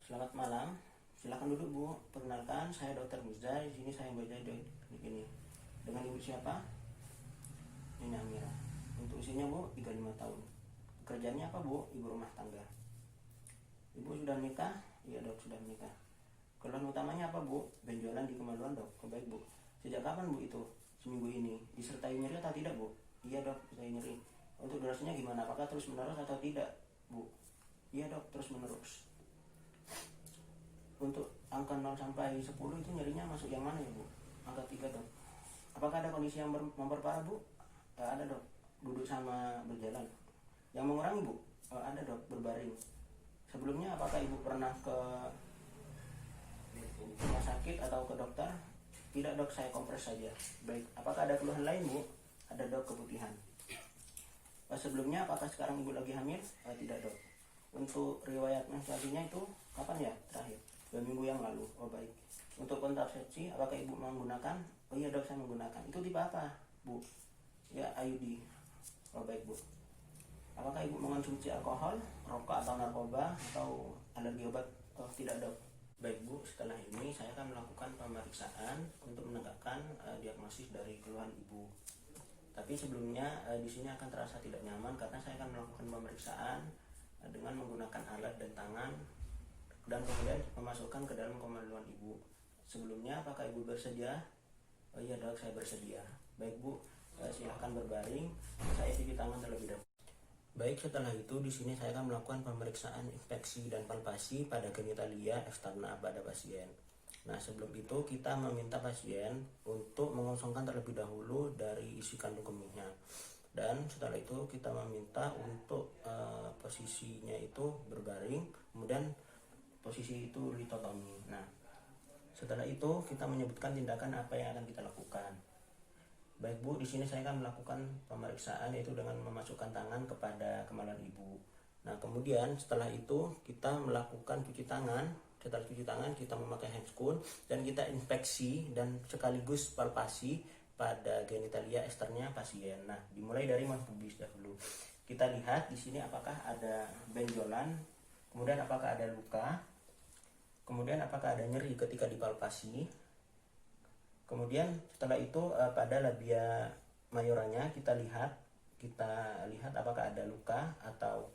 Selamat malam. Silakan duduk, Bu. Perkenalkan, saya Dr. Mirza. Di sini saya baca di ini. Dengan Ibu siapa? Ini Amira. Untuk usianya, Bu, 35 tahun. Pekerjaannya apa, Bu? Ibu rumah tangga. Ibu sudah menikah? Iya, Dok, sudah menikah. Keluhan utamanya apa, Bu? Benjolan di kemaluan, Dok. Oh, baik, Bu. Sejak kapan, Bu, itu? Seminggu ini. Disertai nyeri atau tidak, Bu? Iya, Dok, disertai nyeri. Untuk durasinya gimana? Apakah terus menerus atau tidak, Bu? Iya, Dok, terus menerus. Untuk angka 0 sampai 10 itu nyerinya masuk yang mana ya, Bu? Angka 3, Dok. Apakah ada kondisi yang memperparah, Bu? Ada, Dok. Duduk sama berjalan. Yang mengurangi, Bu? Ada, Dok. Berbaring. Sebelumnya apakah Ibu pernah ke rumah sakit atau ke dokter? Tidak, Dok, saya kompres saja. Baik. Apakah ada keluhan lain, Bu? Ada, Dok, keputihan. Sebelumnya apakah sekarang Ibu lagi hamil? Tidak, Dok. Untuk riwayat menstruasinya itu kapan ya terakhir? 2 minggu yang lalu. Oh, baik. Untuk kontrasepsi apakah Ibu menggunakan? Oh iya, Dok, saya menggunakan. Itu tipe apa, Bu? Ya, IUD. Oh, baik, Bu. Apakah Ibu mengonsumsi alkohol, rokok atau narkoba atau alergi obat? Oh, tidak, Dok. Baik, Bu, setelah ini saya akan melakukan pemeriksaan untuk menegakkan diagnosis dari keluhan Ibu. Tapi sebelumnya di sini akan terasa tidak nyaman karena saya akan melakukan pemeriksaan dengan menggunakan alat dan tangan dan kemudian memasukkan ke dalam kemaluan Ibu. Sebelumnya apakah Ibu bersedia? Oh iya, Dok, saya bersedia. Baik, Bu, silahkan berbaring. Saya cuci tangan terlebih dahulu. Baik, setelah itu di sini saya akan melakukan pemeriksaan inspeksi dan palpasi pada genitalia eksterna pada pasien. Nah, sebelum itu kita meminta pasien untuk mengosongkan terlebih dahulu dari isi kandung kemihnya. Dan setelah itu kita meminta untuk posisinya itu berbaring, kemudian posisi itu litotomi. Nah, setelah itu kita menyebutkan tindakan apa yang akan kita lakukan. Baik, Bu, di sini saya akan melakukan pemeriksaan yaitu dengan memasukkan tangan kepada kemaluan Ibu. Nah, kemudian setelah itu kita melakukan cuci tangan. Setelah cuci tangan kita memakai handscoon dan kita inspeksi dan sekaligus palpasi pada genitalia eksternya pasien. Nah, dimulai dari pubis dahulu. Kita lihat di sini apakah ada benjolan, kemudian apakah ada luka, kemudian apakah ada nyeri ketika dipalpasi. Kemudian setelah itu pada labia majoranya kita lihat apakah ada luka atau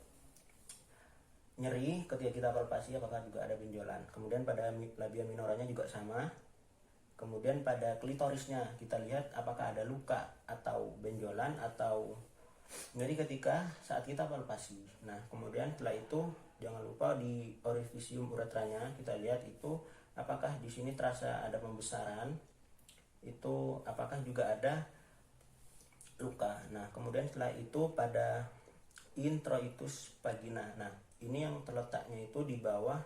nyeri ketika kita palpasi, apakah juga ada benjolan. Kemudian pada labia minoranya juga sama. Kemudian pada klitorisnya kita lihat apakah ada luka atau benjolan atau nyeri ketika saat kita palpasi. Nah, kemudian setelah itu jangan lupa di orifisium uretranya kita lihat itu apakah di sini terasa ada pembesaran, itu apakah juga ada luka. Nah, kemudian setelah itu pada introitus vagina. Nah, ini yang terletaknya itu di bawah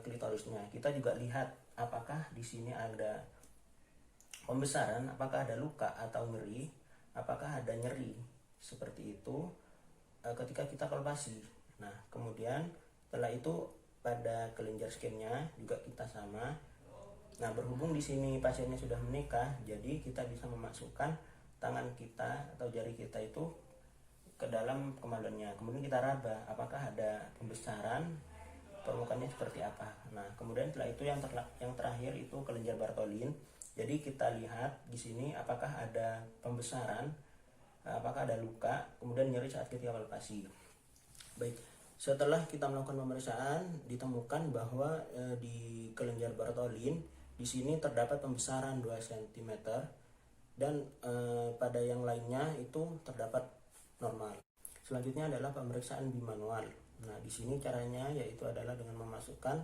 klitorisnya. Kita juga lihat apakah di sini ada pembesaran, apakah ada luka atau nyeri, apakah ada nyeri seperti itu ketika kita palpasi. Nah, kemudian setelah itu pada kelenjar skinnya juga kita sama. Nah, berhubung di sini pasiennya sudah menikah, jadi kita bisa memasukkan tangan kita atau jari kita itu ke dalam kemaluannya. Kemudian kita raba apakah ada pembesaran, permukaannya seperti apa. Nah, kemudian setelah itu yang terakhir itu kelenjar Bartholin. Jadi kita lihat di sini apakah ada pembesaran, apakah ada luka, kemudian nyeri saat kita palpasi. Baik, setelah kita melakukan pemeriksaan ditemukan bahwa di kelenjar Bartholin di sini terdapat pembesaran 2 cm dan pada yang lainnya itu terdapat normal. Selanjutnya adalah pemeriksaan bimanual. Nah, di sini caranya yaitu adalah dengan memasukkan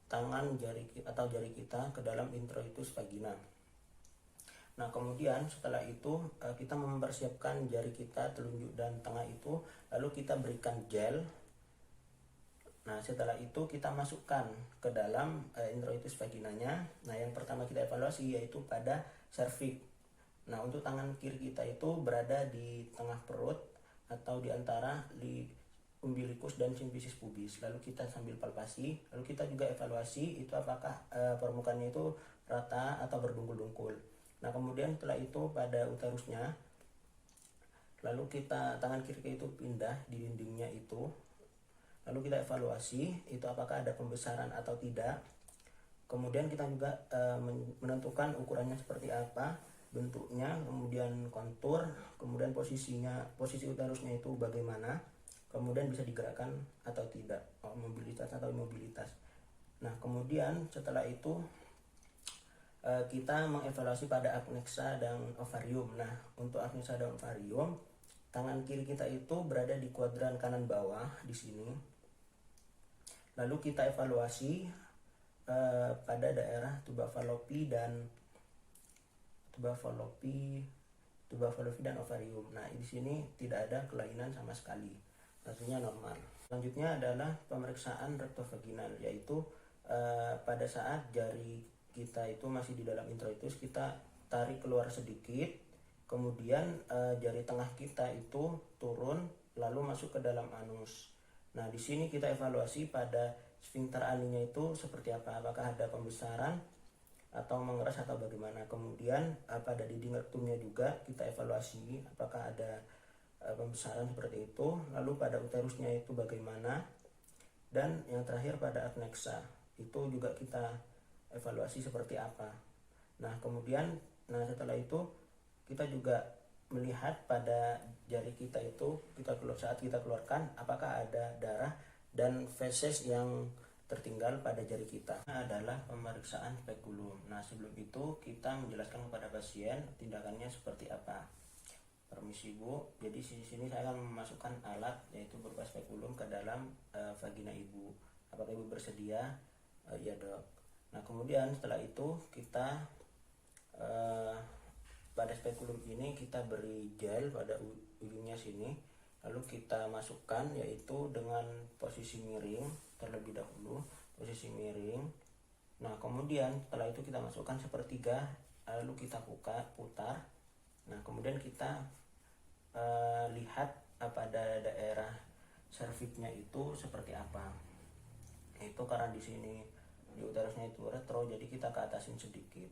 tangan jari kita ke dalam introitus vagina. Nah, kemudian setelah itu kita mempersiapkan jari kita telunjuk dan tengah itu, lalu kita berikan gel. Nah, setelah itu kita masukkan ke dalam introitus vaginanya. Nah, yang pertama kita evaluasi yaitu pada serviks. Nah, untuk tangan kiri kita itu berada di tengah perut atau di antara di umbilikus dan simfisis pubis. Lalu kita sambil palpasi, lalu kita juga evaluasi itu apakah permukaannya itu rata atau berdungkul-dungkul. Nah, kemudian setelah itu pada uterusnya, lalu kita tangan kiri itu pindah di dindingnya itu. Lalu lalu kita evaluasi itu apakah ada pembesaran atau tidak. Kemudian kita juga menentukan ukurannya seperti apa, bentuknya, kemudian kontur, kemudian posisi uterusnya itu bagaimana, kemudian bisa digerakkan atau tidak, mobilitas atau imobilitas. Nah, kemudian setelah itu kita mengevaluasi pada apnexa dan ovarium. Nah, untuk apnexa dan ovarium, tangan kiri kita itu berada di kuadran kanan bawah di sini. Lalu kita evaluasi pada daerah tuba fallopi dan ovarium. Nah, di sini tidak ada kelainan sama sekali, artinya normal. Selanjutnya adalah pemeriksaan rektovaginal, yaitu pada saat jari kita itu masih di dalam introitus, kita tarik keluar sedikit, kemudian jari tengah kita itu turun lalu masuk ke dalam anus. Nah, di sini kita evaluasi pada sphincter aninya itu seperti apa, apakah ada pembesaran atau mengeras atau bagaimana. Kemudian pada dinding rektumnya juga kita evaluasi apakah ada pembesaran seperti itu. Lalu pada uterusnya itu bagaimana, dan yang terakhir pada apnexa itu juga kita evaluasi seperti apa. Nah, kemudian setelah itu kita juga melihat pada jari kita itu saat kita keluarkan apakah ada darah dan feses yang tertinggal pada jari kita. Adalah pemeriksaan spekulum. Nah, sebelum itu kita menjelaskan kepada pasien tindakannya seperti apa. Permisi Bu, jadi di sini saya akan memasukkan alat yaitu berupa spekulum ke dalam vagina ibu. Apakah ibu bersedia? Ya Dok. Nah, kemudian setelah itu kita pada spekulum ini kita beri gel pada ujungnya sini, lalu kita masukkan yaitu dengan posisi miring terlebih dahulu, posisi miring. Nah, kemudian setelah itu kita masukkan sepertiga, lalu kita putar. Nah, kemudian kita lihat pada daerah serviknya itu seperti apa. Itu karena di sini di uterusnya itu retro, jadi kita ke atasin sedikit.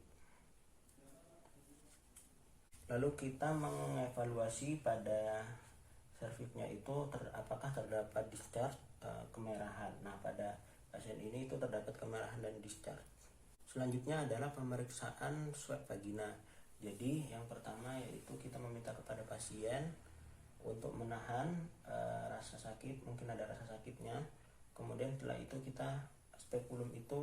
Lalu kita mengevaluasi pada serviknya itu apakah terdapat discharge kemerahan. Nah, pada pasien ini itu terdapat kemerahan dan discharge. Selanjutnya adalah pemeriksaan swab vagina. Jadi yang pertama yaitu kita meminta kepada pasien untuk menahan rasa sakit, mungkin ada rasa sakitnya. Kemudian setelah itu kita spekulum itu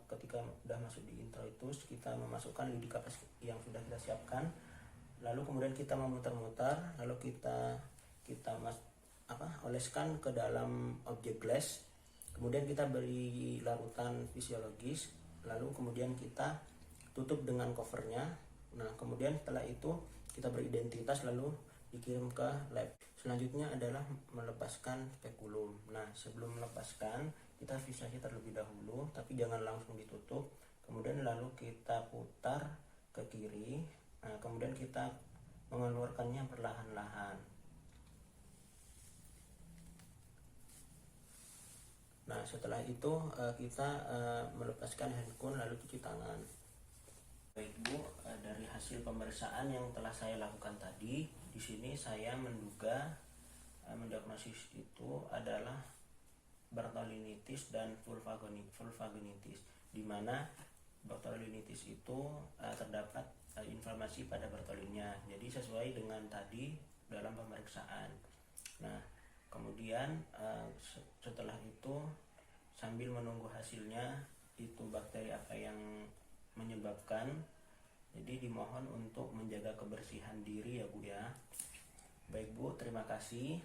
ketika sudah masuk di introitus, kita memasukkan lidi kapas yang sudah kita siapkan. Lalu kemudian kita memutar-mutar, lalu kita oleskan ke dalam objek glass. Kemudian kita beri larutan fisiologis, lalu kemudian kita tutup dengan covernya. Nah, kemudian setelah itu kita beridentitas lalu dikirim ke lab. Selanjutnya adalah melepaskan spekulum. Nah, sebelum melepaskan kita visasi terlebih dahulu, tapi jangan langsung ditutup. Kemudian lalu kita putar ke kiri. Nah, kemudian kita mengeluarkannya perlahan-lahan. Nah, setelah itu kita melepaskan handcone lalu cuci tangan. Baik Bu, dari hasil pemeriksaan yang telah saya lakukan tadi, di sini saya menduga mendiagnosis itu adalah Bartholinitis dan vulvaginitis, di mana Bartholinitis itu terdapat inflamasi pada Bartholinnya. Jadi sesuai dengan tadi dalam pemeriksaan. Nah, kemudian setelah itu sambil menunggu hasilnya itu bakteri apa yang menyebabkan, jadi dimohon untuk menjaga kebersihan diri ya Bu ya. Baik Bu, terima kasih.